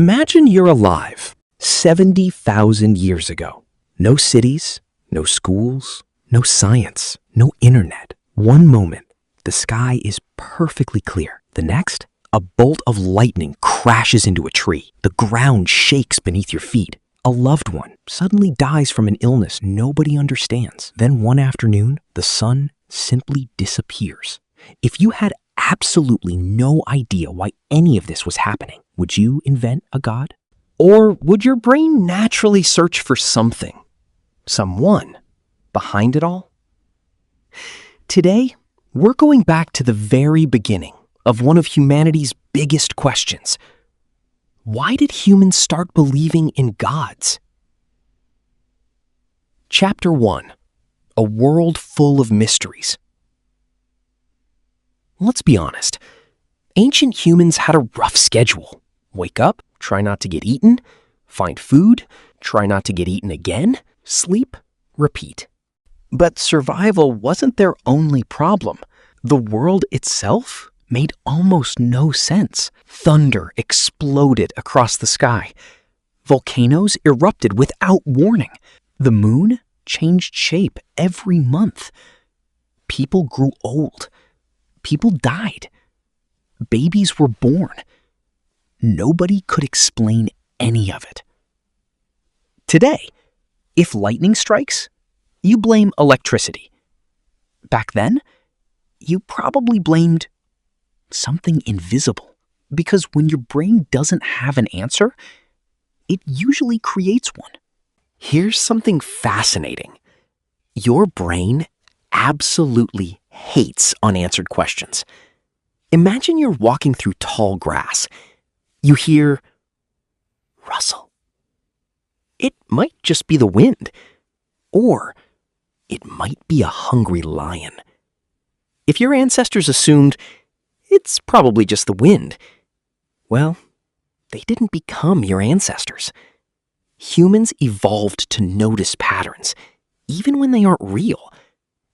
Imagine you're alive 70,000 years ago. No cities, no schools, no science, no internet. One moment, the sky is perfectly clear. The next, a bolt of lightning crashes into a tree. The ground shakes beneath your feet. A loved one suddenly dies from an illness nobody understands. Then one afternoon, the sun simply disappears. If you had absolutely no idea why any of this was happening, would you invent a god? Or would your brain naturally search for something, someone, behind it all? Today, we're going back to the very beginning of one of humanity's biggest questions. Why did humans start believing in gods? Chapter 1. A world full of mysteries. Let's be honest. Ancient humans had a rough schedule. Wake up, try not to get eaten, find food, try not to get eaten again, sleep, repeat. But survival wasn't their only problem. The world itself made almost no sense. Thunder exploded across the sky. Volcanoes erupted without warning. The moon changed shape every month. People grew old. People died. Babies were born. Nobody could explain any of it. Today, if lightning strikes, you blame electricity. Back then, you probably blamed something invisible, because when your brain doesn't have an answer, it usually creates one. Here's something fascinating. Your brain absolutely hates unanswered questions. Imagine you're walking through tall grass. You hear rustle. It might just be the wind, or it might be a hungry lion. If your ancestors assumed it's probably just the wind, well, they didn't become your ancestors. Humans evolved to notice patterns, even when they aren't real,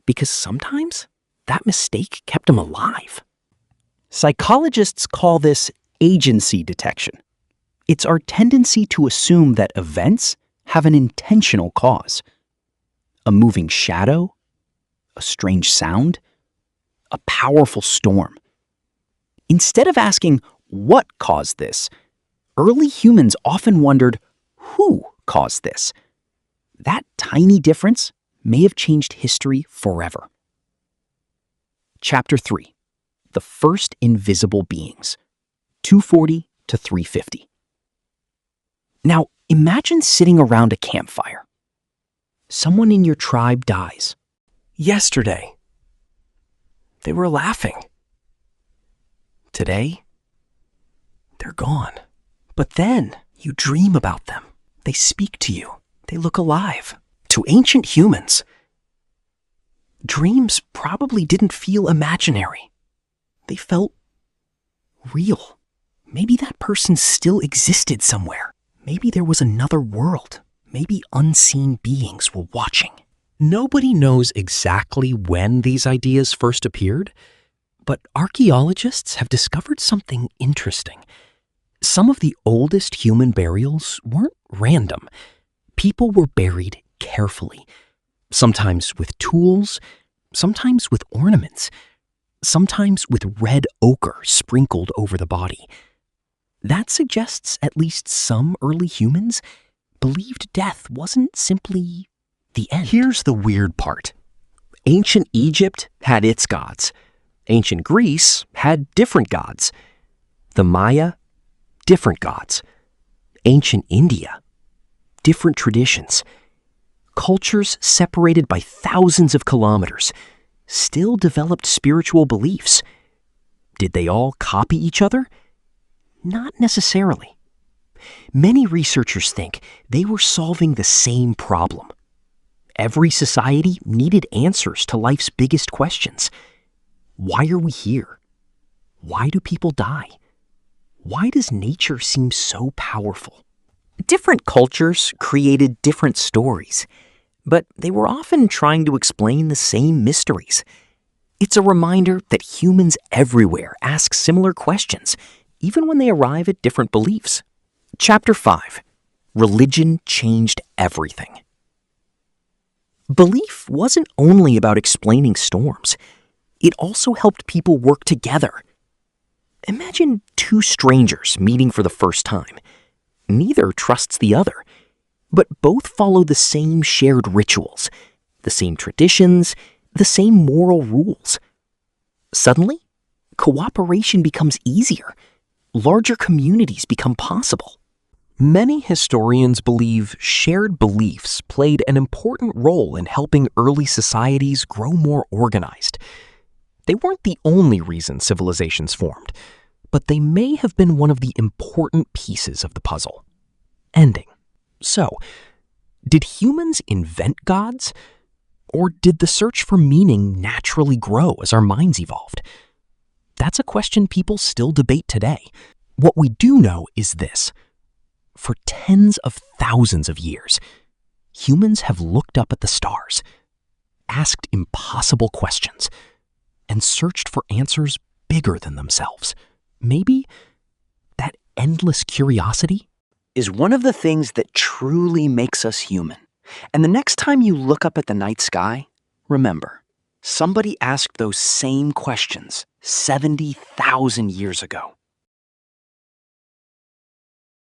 because sometimes that mistake kept them alive. Psychologists call this agency detection. It's our tendency to assume that events have an intentional cause. A moving shadow, a strange sound, a powerful storm. Instead of asking what caused this, early humans often wondered who caused this. That tiny difference may have changed history forever. Chapter 3. The First Invisible Beings, 240 to 350. Now, imagine sitting around a campfire. Someone in your tribe dies. Yesterday, they were laughing. Today, they're gone. But then you dream about them. They speak to you. They look alive. To ancient humans, dreams probably didn't feel imaginary. They felt real. Maybe that person still existed somewhere. Maybe there was another world. Maybe unseen beings were watching. Nobody knows exactly when these ideas first appeared, but archaeologists have discovered something interesting. Some of the oldest human burials weren't random. People were buried carefully, sometimes with tools, sometimes with ornaments, sometimes with red ochre sprinkled over the body. That suggests at least some early humans believed death wasn't simply the end. Here's the weird part. Ancient Egypt had its gods. Ancient Greece had different gods. The Maya, different gods. Ancient India, different traditions. Cultures separated by thousands of kilometers still developed spiritual beliefs. Did they all copy each other? Not necessarily. Many researchers think they were solving the same problem. Every society needed answers to life's biggest questions. Why are we here? Why do people die? Why does nature seem so powerful? Different cultures created different stories, but they were often trying to explain the same mysteries. It's a reminder that humans everywhere ask similar questions, even when they arrive at different beliefs. Chapter 5. Religion Changed Everything. Belief wasn't only about explaining storms. It also helped people work together. Imagine two strangers meeting for the first time. Neither trusts the other, but both follow the same shared rituals, the same traditions, the same moral rules. Suddenly, cooperation becomes easier. Larger communities become possible. Many historians believe shared beliefs played an important role in helping early societies grow more organized. They weren't the only reason civilizations formed, but they may have been one of the important pieces of the puzzle. Ending. So, did humans invent gods? Or did the search for meaning naturally grow as our minds evolved? That's a question people still debate today. What we do know is this. For tens of thousands of years, humans have looked up at the stars, asked impossible questions, and searched for answers bigger than themselves. Maybe that endless curiosity is one of the things that truly makes us human. And the next time you look up at the night sky, remember, somebody asked those same questions 70,000 years ago.